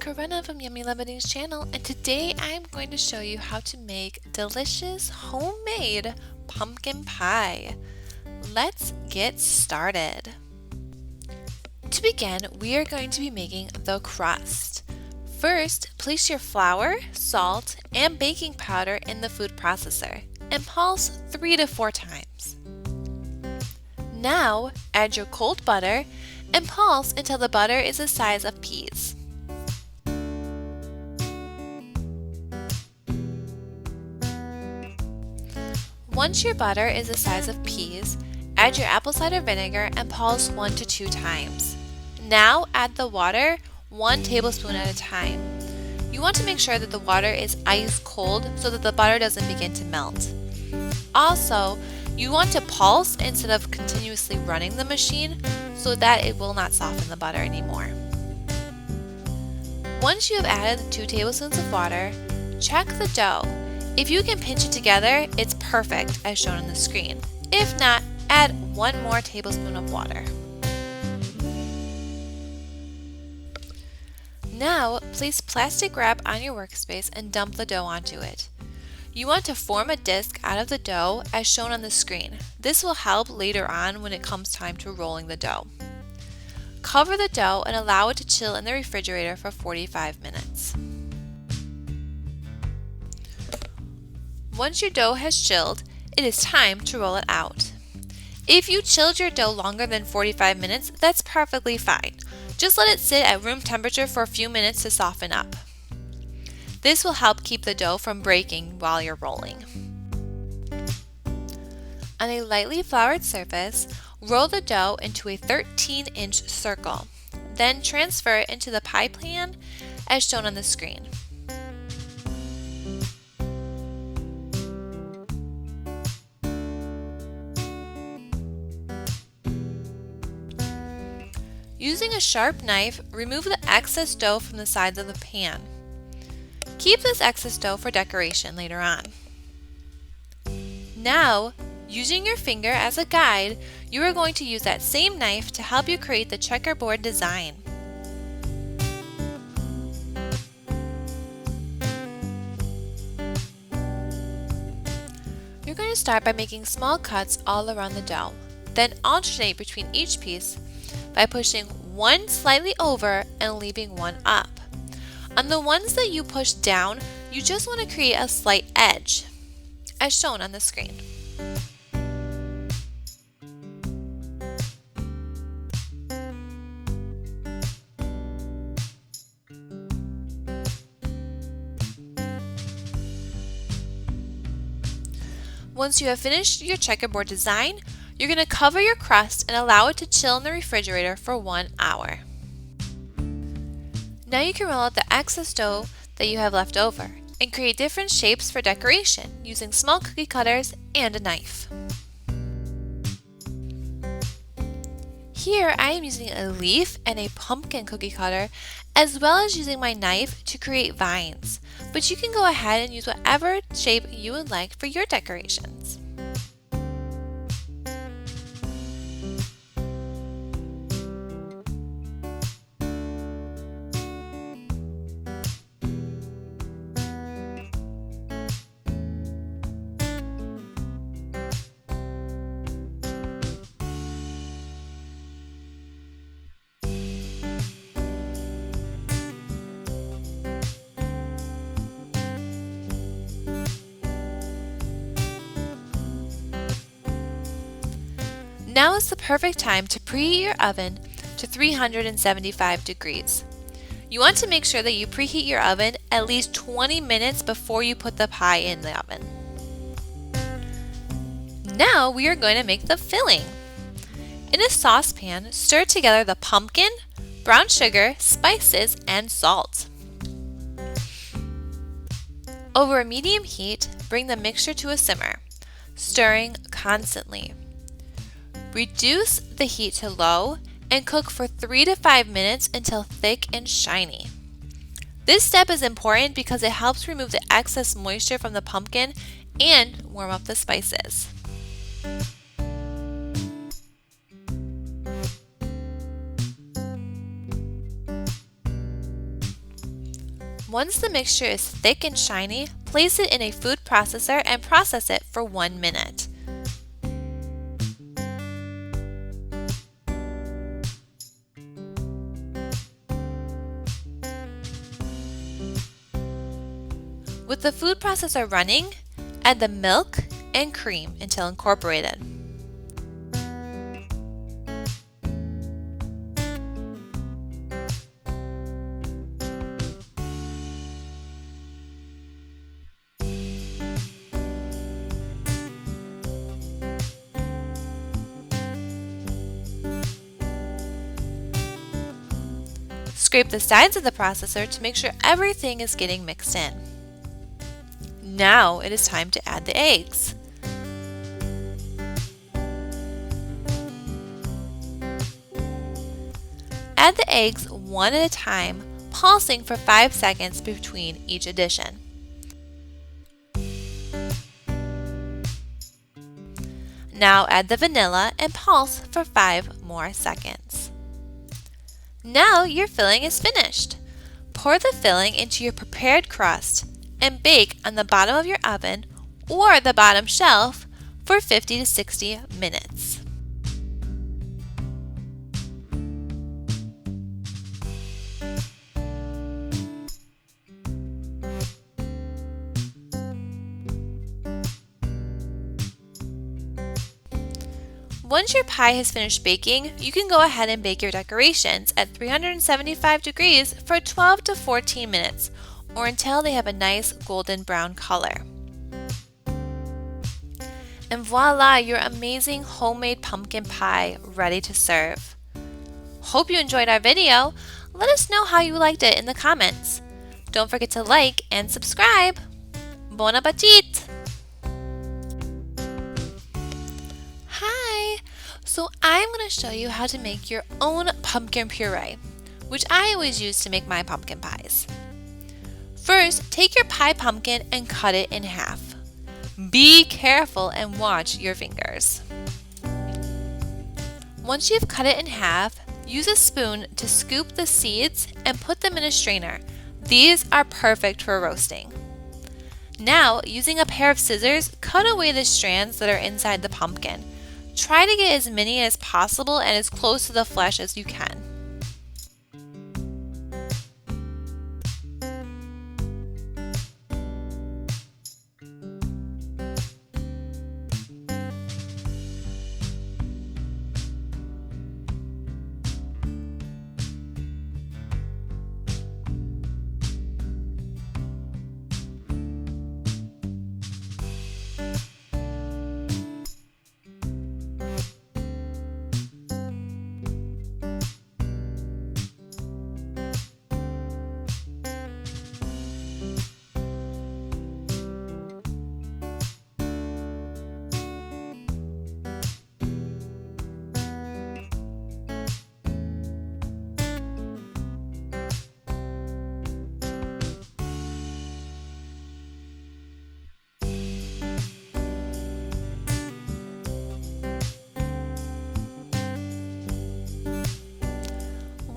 Corinna from Yummy Lemonades channel, and today I'm going to show you how to make delicious homemade pumpkin pie. Let's get started. To begin, we are going to be making the crust. First, place your flour, salt, and baking powder in the food processor and pulse 3 to 4 times. Now, add your cold butter and pulse until the butter is the size of peas. Once your butter is the size of peas, add your apple cider vinegar and pulse 1 to 2 times. Now add the water 1 tablespoon at a time. You want to make sure that the water is ice cold so that the butter doesn't begin to melt. Also, you want to pulse instead of continuously running the machine so that it will not soften the butter anymore. Once you have added 2 tablespoons of water, check the dough. If you can pinch it together, it's perfect as shown on the screen. If not, add 1 more tablespoon of water. Now, place plastic wrap on your workspace and dump the dough onto it. You want to form a disc out of the dough as shown on the screen. This will help later on when it comes time to rolling the dough. Cover the dough and allow it to chill in the refrigerator for 45 minutes. Once your dough has chilled, it is time to roll it out. If you chilled your dough longer than 45 minutes, that's perfectly fine. Just let it sit at room temperature for a few minutes to soften up. This will help keep the dough from breaking while you're rolling. On a lightly floured surface, roll the dough into a 13-inch circle. Then transfer it into the pie pan as shown on the screen. Using a sharp knife, remove the excess dough from the sides of the pan. Keep this excess dough for decoration later on. Now, using your finger as a guide, you are going to use that same knife to help you create the checkerboard design. You're going to start by making small cuts all around the dough, then alternate between each piece by pushing one slightly over and leaving one up. On the ones that you push down, you just want to create a slight edge, as shown on the screen. Once you have finished your checkerboard design, you're going to cover your crust and allow it to chill in the refrigerator for 1 hour. Now you can roll out the excess dough that you have left over and create different shapes for decoration using small cookie cutters and a knife. Here I am using a leaf and a pumpkin cookie cutter as well as using my knife to create vines, but you can go ahead and use whatever shape you would like for your decorations. Now is the perfect time to preheat your oven to 375 degrees. You want to make sure that you preheat your oven at least 20 minutes before you put the pie in the oven. Now we are going to make the filling. In a saucepan, stir together the pumpkin, brown sugar, spices, and salt. Over a medium heat, bring the mixture to a simmer, stirring constantly. Reduce the heat to low and cook for 3 to 5 minutes until thick and shiny. This step is important because it helps remove the excess moisture from the pumpkin and warm up the spices. Once the mixture is thick and shiny, place it in a food processor and process it for 1 minute. With the food processor running, add the milk and cream until incorporated. Scrape the sides of the processor to make sure everything is getting mixed in. Now it is time to add the eggs. Add the eggs one at a time, pulsing for 5 seconds between each addition. Now add the vanilla and pulse for 5 more seconds. Now your filling is finished. Pour the filling into your prepared crust and bake on the bottom of your oven or the bottom shelf for 50 to 60 minutes. Once your pie has finished baking, you can go ahead and bake your decorations at 375 degrees for 12 to 14 minutes or until they have a nice golden brown color. And voila, your amazing homemade pumpkin pie ready to serve. Hope you enjoyed our video. Let us know how you liked it in the comments. Don't forget to like and subscribe. Bon appetit! Hi! So I'm going to show you how to make your own pumpkin puree, which I always use to make my pumpkin pies. First, take your pie pumpkin and cut it in half. Be careful and watch your fingers. Once you've cut it in half, use a spoon to scoop the seeds and put them in a strainer. These are perfect for roasting. Now, using a pair of scissors, cut away the strands that are inside the pumpkin. Try to get as many as possible and as close to the flesh as you can.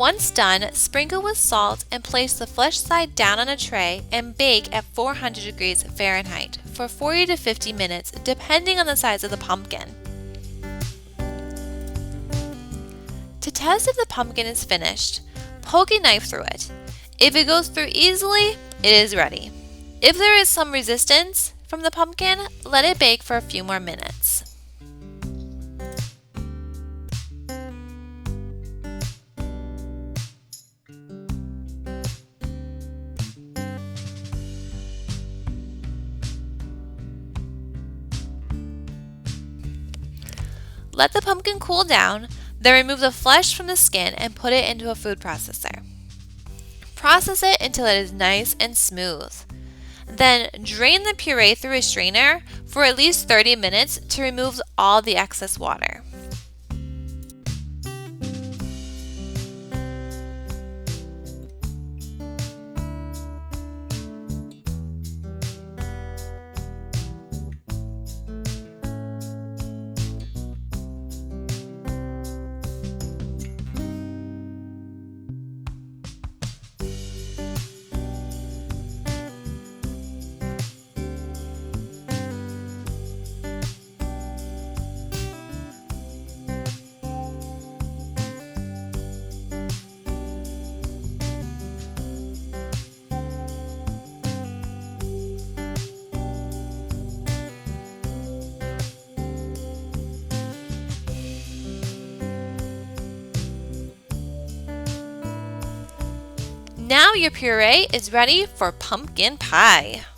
Once done, sprinkle with salt and place the flesh side down on a tray and bake at 400 degrees Fahrenheit for 40 to 50 minutes depending on the size of the pumpkin. To test if the pumpkin is finished, poke a knife through it. If it goes through easily, it is ready. If there is some resistance from the pumpkin, let it bake for a few more minutes. Let the pumpkin cool down, then remove the flesh from the skin and put it into a food processor. Process it until it is nice and smooth. Then drain the puree through a strainer for at least 30 minutes to remove all the excess water. Now your puree is ready for pumpkin pie.